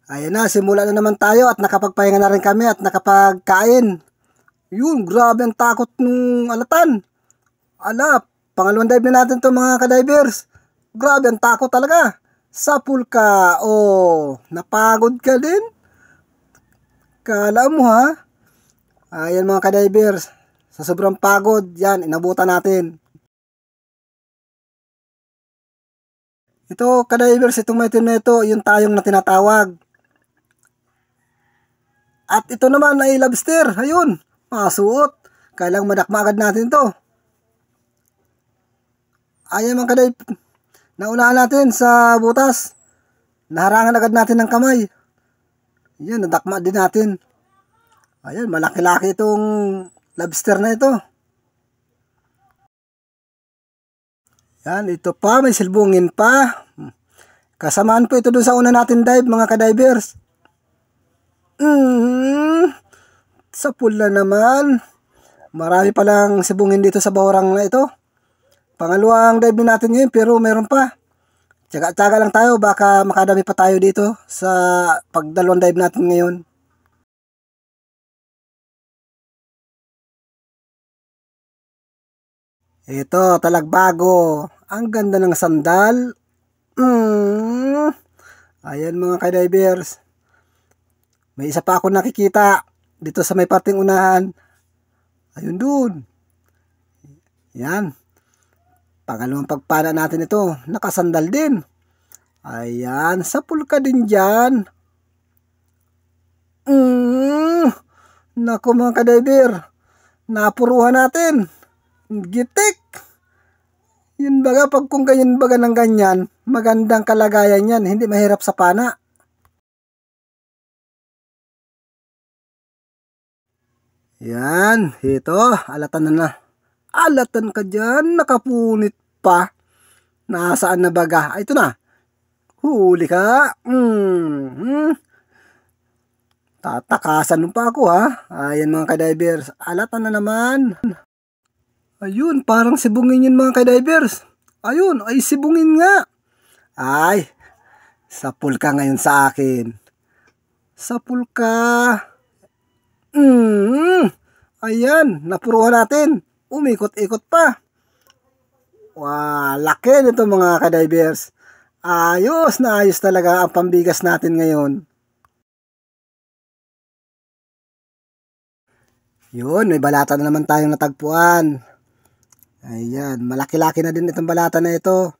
Ayan na, simula na naman tayo at nakapagpahinga na rin kami at nakapagkain. Yun, grabe ang takot nung alatan. Ala, pangalawang dive na natin to mga kadivers. Grabe ang takot talaga. Sa pool ka, napagod ka din? Kala mo ha? Ayan mga kadivers, sa sobrang pagod, yan, inabutan natin. Ito kadivers, itong may itim na ito, yung tayong na tinatawag. At ito naman ay lobster, ayun, masuot. Kailang madakma agad natin to. Ayan mga kadivers, naunahan natin sa butas. Naharangan agad natin ng kamay. Yan, nadakma din natin. Ayan, malaki-laki itong lobster na ito. Yan, ito pa, may silbungin pa. Kasamaan po ito dun sa una natin dive, mga kadivers. Sa pool na naman. Marami palang sibungin dito sa bahurang na ito. Pangalawang dive natin ngayon, pero meron pa. Tsaga-tsaga lang tayo, baka makadami pa tayo dito sa pagdalawang dive natin ngayon. Ito, talagbago. Ang ganda ng sandal. Ayan mga kadivers. May isa pa ako nakikita dito sa may parting unahan. Ayun dun. Yan. Pangalawang pagpana natin ito. Nakasandal din. Ayan. Sa pool ka din dyan. Naku mga kadiver. Napuruhan natin. Gitik. Yun baga, pag kung ganyan baga ng ganyan, magandang kalagayan yan. Hindi mahirap sa pana. Yan. Ito. Alatan na. Alatan ka dyan. Nakapunit pa. Nasaan na baga? Ito na. Huli ka. Tatakasan pa ako ha. Ayan mga kadivers. Alatan na naman. Ayun, parang sibungin yun mga kadivers. Ayun, ay sibungin nga. Ay, sa pool ka ngayon sa akin. Sa pool ka. Ayan, napuruhan natin. Umikot-ikot pa. Wow, laki nito mga kadivers. Ayos na ayos talaga ang pambigas natin ngayon. Yun, may balata na naman tayong natagpuan. Ayan, malaki-laki na din itong balata na ito.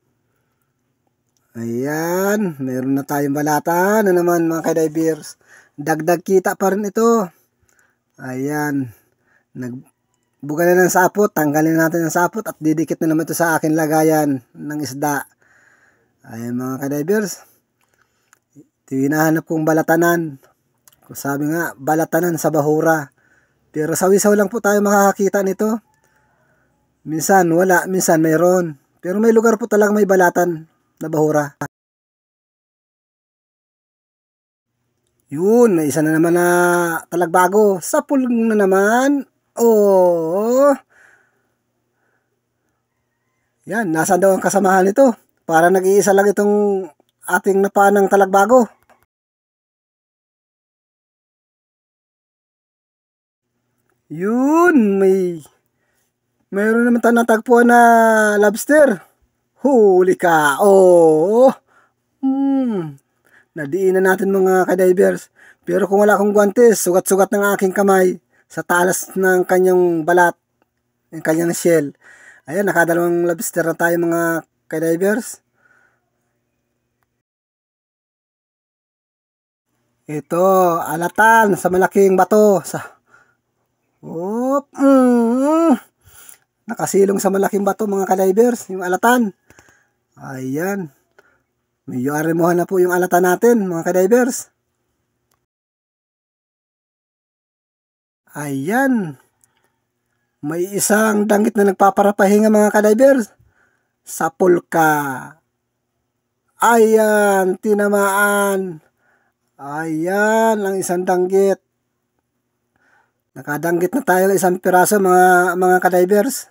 Ayan, meron na tayong balata na naman mga kadivers. Dagdag kita pa rin ito. Ayan, nagbuga na ng sapot. Tanggalin natin ang sapot at didikit na naman ito sa akin lagayan ng isda. Ayan mga kadivers. Ito yung hinahanap kong balatanan. Kung sabi nga, balatanan sa bahura. Pero sawi-saw lang po tayo makakakita nito. Minsan wala, minsan mayroon. Pero may lugar po talagang may balatan na bahura. Yun, may isa na naman na talagbago. Sa pool na naman. Yan, nasaan daw ang kasamahan nito? Para nag-iisa lang itong ating napanang talagbago. Yun, mayroon naman tayo natagpuan na lobster. Huli ka. Nadiinan natin mga kadivers. Pero kung wala akong guantes, sugat-sugat ng aking kamay sa talas ng kanyang balat, ng kanyang shell. Ayan, nakadalawang lobster na tayo mga kadivers. Ito, alatan sa malaking bato. Nakasilong sa malaking bato mga kadivers, yung alatan. Ayan. Medyo arimuhan na po yung alatan natin mga kadivers. Ayan. May isang danggit na nagpaparapahinga mga kadivers. Sa pool ka. Ayan, tinamaan. Ayan, ang isang danggit. Nakadanggit na tayo ng isang piraso mga kadivers.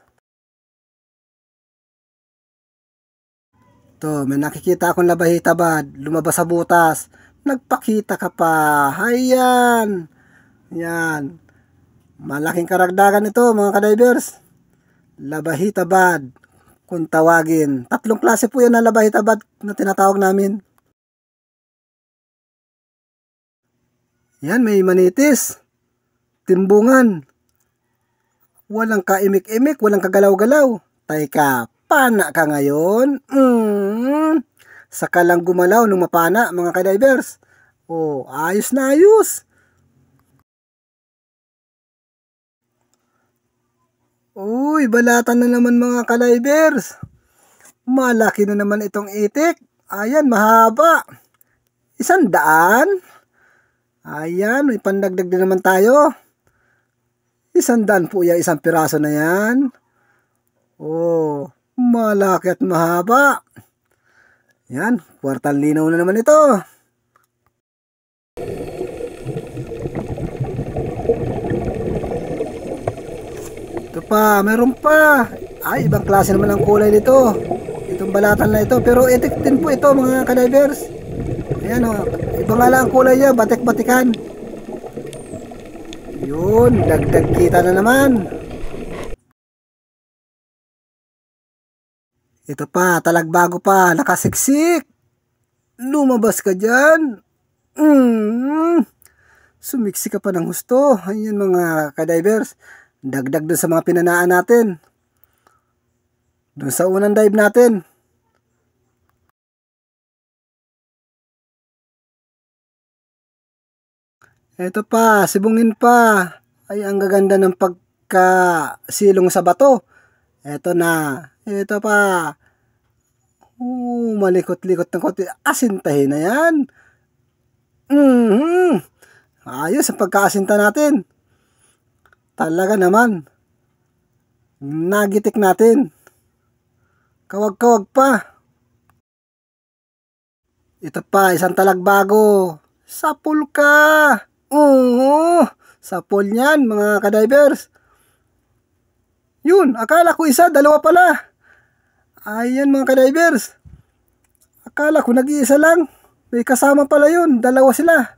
Ito, may nakikita akong labahitabad, lumabas sa butas. nagpakita ka pa. Ayan. Yan. Malaking karagdagan ito mga kadivers. Labahitabad kung tawagin. 3 klase po yan na labahitabad na tinatawag namin. Yan, may manitis, timbungan, walang kaimik-imik, walang kagalaw-galaw. Teka, pana ka ngayon? Saka lang gumalaw nung mapana mga kadivers. Oh, ayos na ayos. Uy, balatan na naman mga kadivers. Malaki na naman itong itik. Ayan, mahaba. 100. Ayan, may pandagdag din naman tayo. 100 po yan, 1 piraso na yan. Oh, malaki at mahaba. Yan, kwartang linaw na naman ito. Ito pa, meron pa. Ay, ibang klase naman ang kulay nito. Itong balatan na ito, pero itik din po ito mga kadivers. Ayan o, iba nga lang ang kulay niya, batik-batikan. Yun, dagdag kita na naman. Ito pa, talagbago pa, nakasiksik. Lumabas ka dyan. Sumiksi ka pa ng husto. Ayan mga kadivers, dagdag dun sa mga pinanaan natin. Dun sa unang dive natin. Ito pa, sibungin pa. Ay, ang gaganda ng pagkasilong sa bato. Ito na. Ito pa. Malikot-likot ng konti. Asintahin na yan. Ayos ang pagkaasinta natin. Talaga naman. Nagitik natin. Kawag-kawag pa. Ito pa, isang talagbago. Sapul ka. Sapul niyan mga kadivers. Yun, akala ko isa, dalawa pala. Ayan mga kadivers. Akala ko nag-iisa lang. May kasama pala yun, dalawa sila.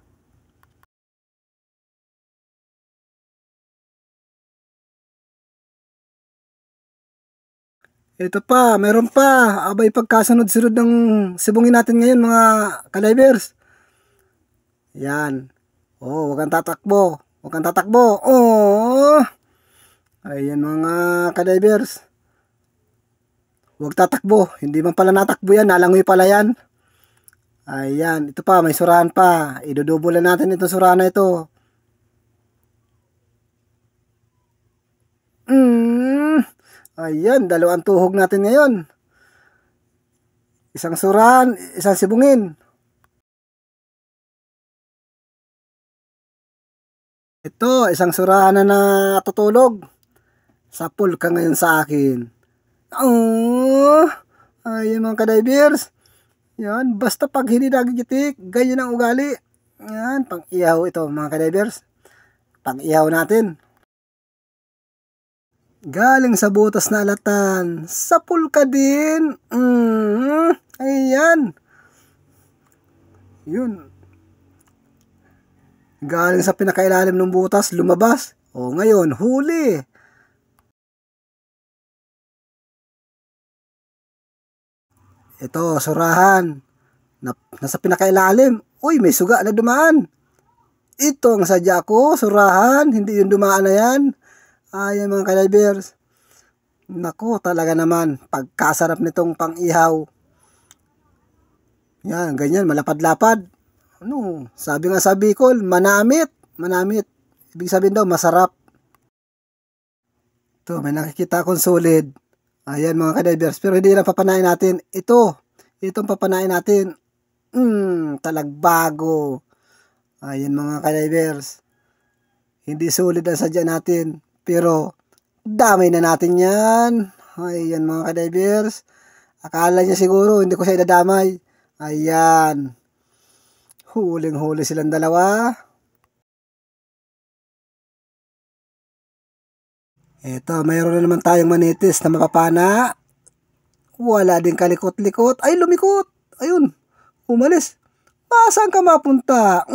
Ito pa, meron pa. Abay, pagkasunod-sunod ng sibungin natin ngayon mga kadivers. Yan. Oh, huwag kang tatakbo. Huwag kang tatakbo. Oh. Ayan mga kadivers. Huwag tatakbo. Hindi man pala natakbo yan. Nalangoy pala yan. Ayan. Ito pa, may surahan pa. Idudubulan natin itong surahan na ito. Ayan, 2 tuhog natin ngayon. Isang surahan, isang sibungin. Ito, isang surahan na natutulog. Sapul ka ngayon sa akin. Ayan mga kadivers. Yan, basta pag hindi nagigitik, ganyan ang ugali. Yan, pang-ihaw ito mga kadivers. Pang-ihaw natin. Galing sa butas na alatan. Sapul ka din. Ayan. Yun. Galing sa pinakailalim ng butas, lumabas. O ngayon, huli. Ito, surahan. Nasa pinakailalim. Uy, may suga na dumaan. Ito ang sadya ko, surahan. Hindi yung dumaan na yan. Ayan mga kadivers. Naku, talaga naman. Pagkasarap nitong pang-ihaw. Yan, ganyan, malapad-lapad. Ano, sabi nga sa Bicol, manamit. Manamit. Ibig sabihin daw, masarap. Ito, may nakikita akong solid. Ayan mga kadivers. Pero hindi lang papanain natin. Itong papanain natin. Talagbago. Ayan mga kadivers. Hindi solid ang sadya natin. Pero, damay na natin yan. Ayan mga kadivers. Akala niya siguro, hindi ko siya idadamay. Ayan. Huling-huli silang dalawa. Ito, mayroon na naman tayong manitis na mapapana. Wala din kalikot-likot. Ay, lumikot. Ayun. Umalis. Saan ka mapunta?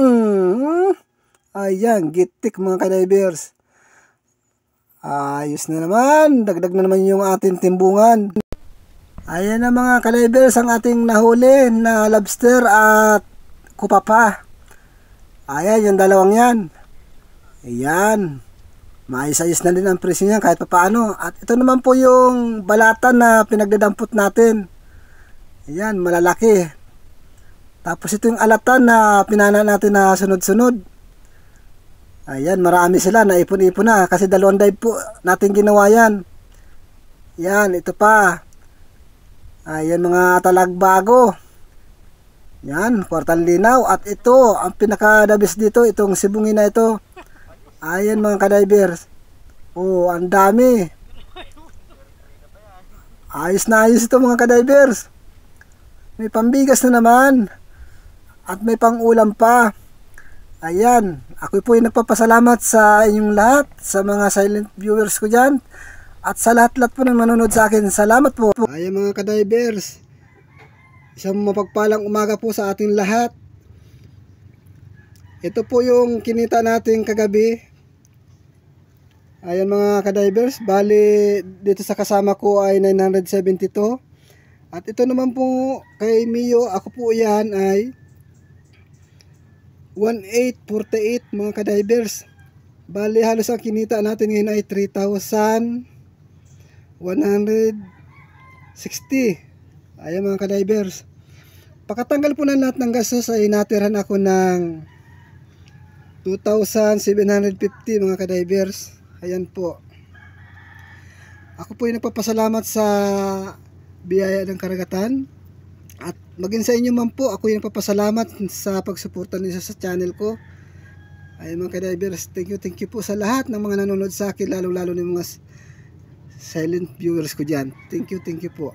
Ayan, gitik mga kadivers. Ayos na naman, dagdag na naman yung ating timbungan. Ayan na mga kadivers ang ating nahuli na lobster at kupapa. Ayan, yung dalawang yan. Ayan, maayos-ayos na din ang presyo niya kahit papaano. At ito naman po yung balatan na pinagdadampot natin. Ayan, malalaki. Tapos ito yung alatan na pinana natin na sunod-sunod. Ayan, marami sila, naipon-ipon na kasi 2 dive po natin ginawa yan. Yan, ito pa. Ayan mga talagbago. Yan, kwartang linaw. At ito, ang pinaka-dabis dito, itong sibungin na ito. Ayan mga kadivers. Ang dami. Ayos na ayos ito mga kadivers. May pambigas na naman. At may pang-ulam pa. Ayan, ako po ay nagpapasalamat sa inyong lahat, sa mga silent viewers ko dyan. At sa lahat-lahat po na nanonood sa akin, salamat po. Ayan mga kadivers, isang mapagpalang umaga po sa ating lahat. Ito po yung kinita natin kagabi. Ayan mga kadivers, bali dito sa kasama ko ay 972. At ito naman po kay Mio, ako po yan ay 1848 mga kadivers. Bali halos ang kinita natin ngayon ay 3,160. Ayan mga kadivers. Pakatanggal po ng lahat ng gastos ay natirahan ako ng 2,750 mga kadivers. Ayan po. Ako po ay nagpapasalamat sa biyaya ng karagatan. At maging sa inyo man po, ako yung nagpapasalamat sa pagsuporta niyo sa channel ko. Ay mga kadivers, thank you po sa lahat ng mga nanonood sa akin, lalo-lalo ng mga silent viewers ko dyan. Thank you po.